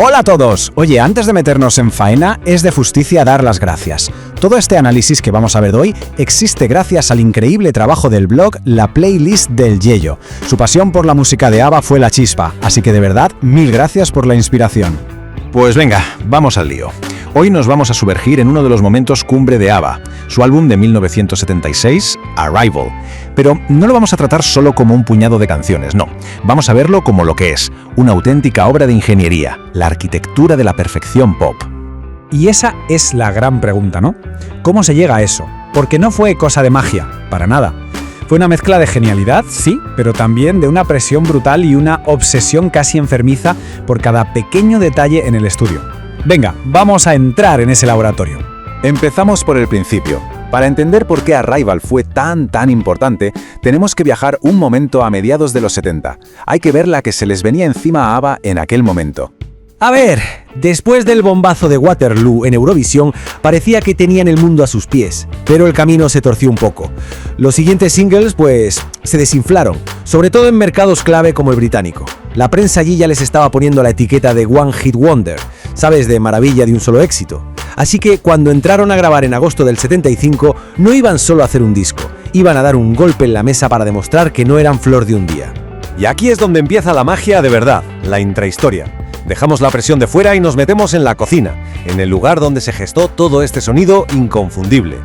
Hola a todos. Oye, antes de meternos en faena, es de justicia dar las gracias. Todo este análisis que vamos a ver hoy existe gracias al increíble trabajo del blog La Playlist del Yello. Su pasión por la música de ABBA fue la chispa, así que de verdad, mil gracias por la inspiración. Pues venga, vamos al lío. Hoy nos vamos a sumergir en uno de los momentos cumbre de ABBA, su álbum de 1976, Arrival. Pero no lo vamos a tratar solo como un puñado de canciones, no. Vamos a verlo como lo que es, una auténtica obra de ingeniería, la arquitectura de la perfección pop. Y esa es la gran pregunta, ¿no? ¿Cómo se llega a eso? Porque no fue cosa de magia, para nada. Fue una mezcla de genialidad, sí, pero también de una presión brutal y una obsesión casi enfermiza por cada pequeño detalle en el estudio. Venga, vamos a entrar en ese laboratorio. Empezamos por el principio. Para entender por qué Arrival fue tan importante, tenemos que viajar un momento a mediados de los 70. Hay que ver la que se les venía encima a ABBA en aquel momento. A ver, después del bombazo de Waterloo en Eurovisión, parecía que tenían el mundo a sus pies, pero el camino se torció un poco. Los siguientes singles, pues, se desinflaron, sobre todo en mercados clave como el británico. La prensa allí ya les estaba poniendo la etiqueta de One Hit Wonder, ¿sabes? De maravilla de un solo éxito. Así que cuando entraron a grabar en agosto del 75, no iban solo a hacer un disco, iban a dar un golpe en la mesa para demostrar que no eran flor de un día. Y aquí es donde empieza la magia de verdad, la intrahistoria. Dejamos la presión de fuera y nos metemos en la cocina, en el lugar donde se gestó todo este sonido inconfundible.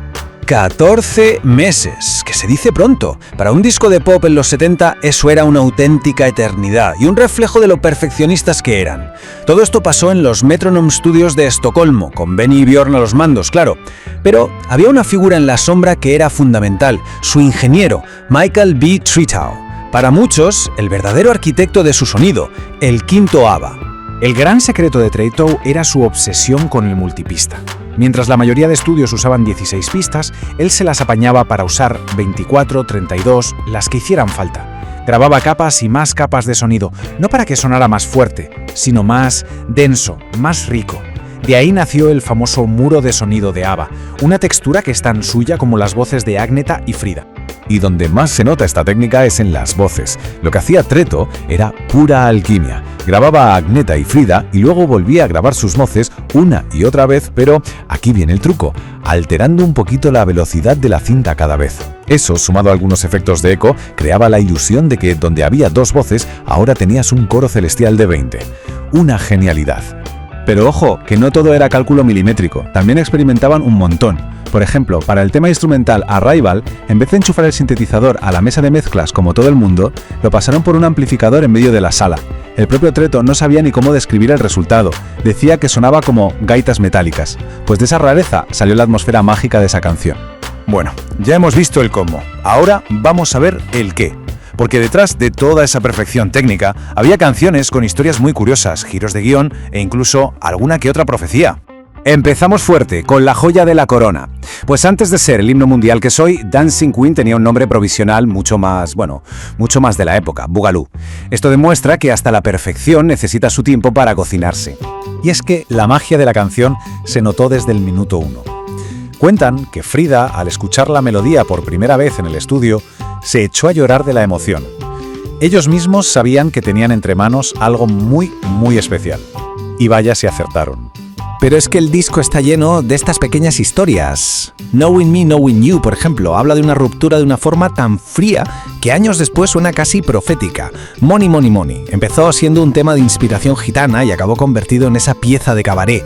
14 meses, que se dice pronto. Para un disco de pop en los 70 eso era una auténtica eternidad y un reflejo de lo perfeccionistas que eran. Todo esto pasó en los Metronome Studios de Estocolmo, con Benny y Björn a los mandos, claro. Pero había una figura en la sombra que era fundamental, su ingeniero, Michael B. Tretow. Para muchos, el verdadero arquitecto de su sonido, el quinto ABBA. El gran secreto de Tretow era su obsesión con el multipista. Mientras la mayoría de estudios usaban 16 pistas, él se las apañaba para usar 24, 32, las que hicieran falta. Grababa capas y más capas de sonido, no para que sonara más fuerte, sino más denso, más rico. De ahí nació el famoso muro de sonido de ABBA, una textura que es tan suya como las voces de Agnetha y Frida. Y donde más se nota esta técnica es en las voces. Lo que hacía Tretow era pura alquimia. Grababa a Agnetha y Frida y luego volvía a grabar sus voces una y otra vez, pero aquí viene el truco, alterando un poquito la velocidad de la cinta cada vez. Eso, sumado a algunos efectos de eco, creaba la ilusión de que donde había dos voces, ahora tenías un coro celestial de 20. Una genialidad. Pero ojo, que no todo era cálculo milimétrico, también experimentaban un montón. Por ejemplo, para el tema instrumental Arrival, en vez de enchufar el sintetizador a la mesa de mezclas como todo el mundo, lo pasaron por un amplificador en medio de la sala. El propio Tretow no sabía ni cómo describir el resultado, decía que sonaba como gaitas metálicas. Pues de esa rareza salió la atmósfera mágica de esa canción. Bueno, ya hemos visto el cómo, ahora vamos a ver el qué. Porque detrás de toda esa perfección técnica había canciones con historias muy curiosas, giros de guión e incluso alguna que otra profecía. Empezamos fuerte, con la joya de la corona. Pues antes de ser el himno mundial que soy, Dancing Queen tenía un nombre provisional mucho más de la época, Boogaloo. Esto demuestra que hasta la perfección necesita su tiempo para cocinarse. Y es que la magia de la canción se notó desde el minuto 1. Cuentan que Frida, al escuchar la melodía por primera vez en el estudio, se echó a llorar de la emoción. Ellos mismos sabían que tenían entre manos algo muy especial. Y vaya si acertaron. Pero es que el disco está lleno de estas pequeñas historias. Knowing Me, Knowing You, por ejemplo, habla de una ruptura de una forma tan fría que años después suena casi profética. Money, Money, Money empezó siendo un tema de inspiración gitana y acabó convertido en esa pieza de cabaret.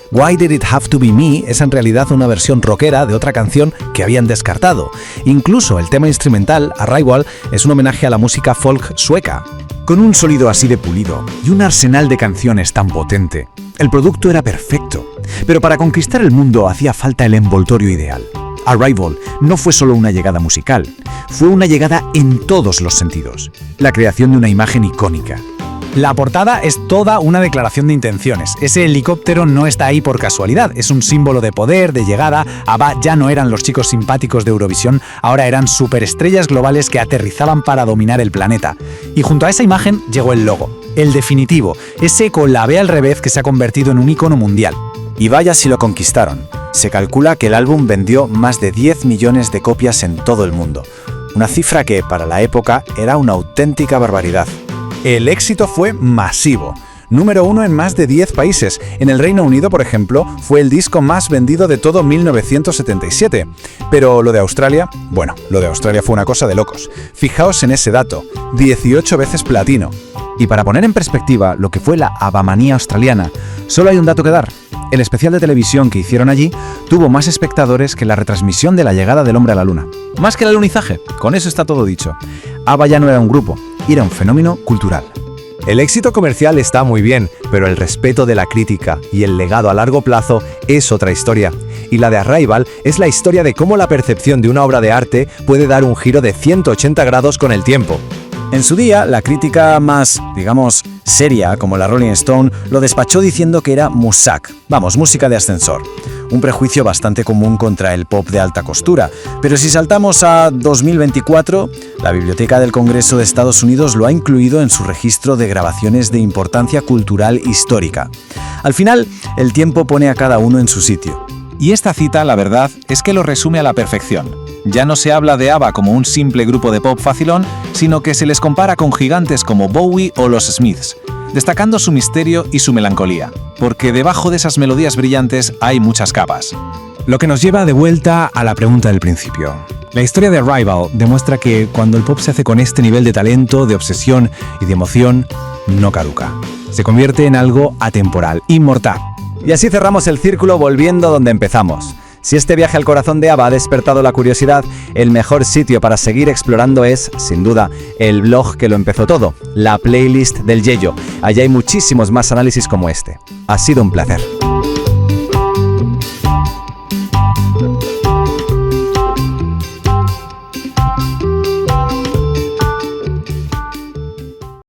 Why Did It Have to Be Me es en realidad una versión rockera de otra canción que habían descartado. Incluso el tema instrumental, Arrival, es un homenaje a la música folk sueca. Con un sonido así de pulido y un arsenal de canciones tan potente, el producto era perfecto. Pero para conquistar el mundo hacía falta el envoltorio ideal. Arrival no fue solo una llegada musical, fue una llegada en todos los sentidos. La creación de una imagen icónica. La portada es toda una declaración de intenciones. Ese helicóptero no está ahí por casualidad, es un símbolo de poder, de llegada. ABBA ya no eran los chicos simpáticos de Eurovisión, ahora eran superestrellas globales que aterrizaban para dominar el planeta. Y junto a esa imagen llegó el logo, el definitivo, ese con la B al revés que se ha convertido en un icono mundial. Y vaya si lo conquistaron. Se calcula que el álbum vendió más de 10 millones de copias en todo el mundo. Una cifra que, para la época, era una auténtica barbaridad. El éxito fue masivo. número 1 en más de 10 países. En el Reino Unido, por ejemplo, fue el disco más vendido de todo 1977. Pero lo de Australia, bueno, lo de Australia fue una cosa de locos. Fijaos en ese dato, 18 veces platino. Y para poner en perspectiva lo que fue la ABBA-manía australiana, solo hay un dato que dar. El especial de televisión que hicieron allí tuvo más espectadores que la retransmisión de la llegada del hombre a la luna. Más que el alunizaje, con eso está todo dicho. ABBA ya no era un grupo, era un fenómeno cultural. El éxito comercial está muy bien, pero el respeto de la crítica y el legado a largo plazo es otra historia. Y la de Arrival es la historia de cómo la percepción de una obra de arte puede dar un giro de 180 grados con el tiempo. En su día, la crítica más, digamos, seria, como la Rolling Stone, lo despachó diciendo que era musak, vamos, música de ascensor. Un prejuicio bastante común contra el pop de alta costura. Pero si saltamos a 2024, la Biblioteca del Congreso de Estados Unidos lo ha incluido en su registro de grabaciones de importancia cultural histórica. Al final, el tiempo pone a cada uno en su sitio. Y esta cita, la verdad, es que lo resume a la perfección. Ya no se habla de ABBA como un simple grupo de pop facilón, sino que se les compara con gigantes como Bowie o los Smiths, destacando su misterio y su melancolía, porque debajo de esas melodías brillantes hay muchas capas. Lo que nos lleva de vuelta a la pregunta del principio. La historia de Arrival demuestra que cuando el pop se hace con este nivel de talento, de obsesión y de emoción, no caduca. Se convierte en algo atemporal, inmortal. Y así cerramos el círculo volviendo donde empezamos. Si este viaje al corazón de ABBA ha despertado la curiosidad, el mejor sitio para seguir explorando es, sin duda, el blog que lo empezó todo, la playlist del Yello. Allí hay muchísimos más análisis como este. Ha sido un placer.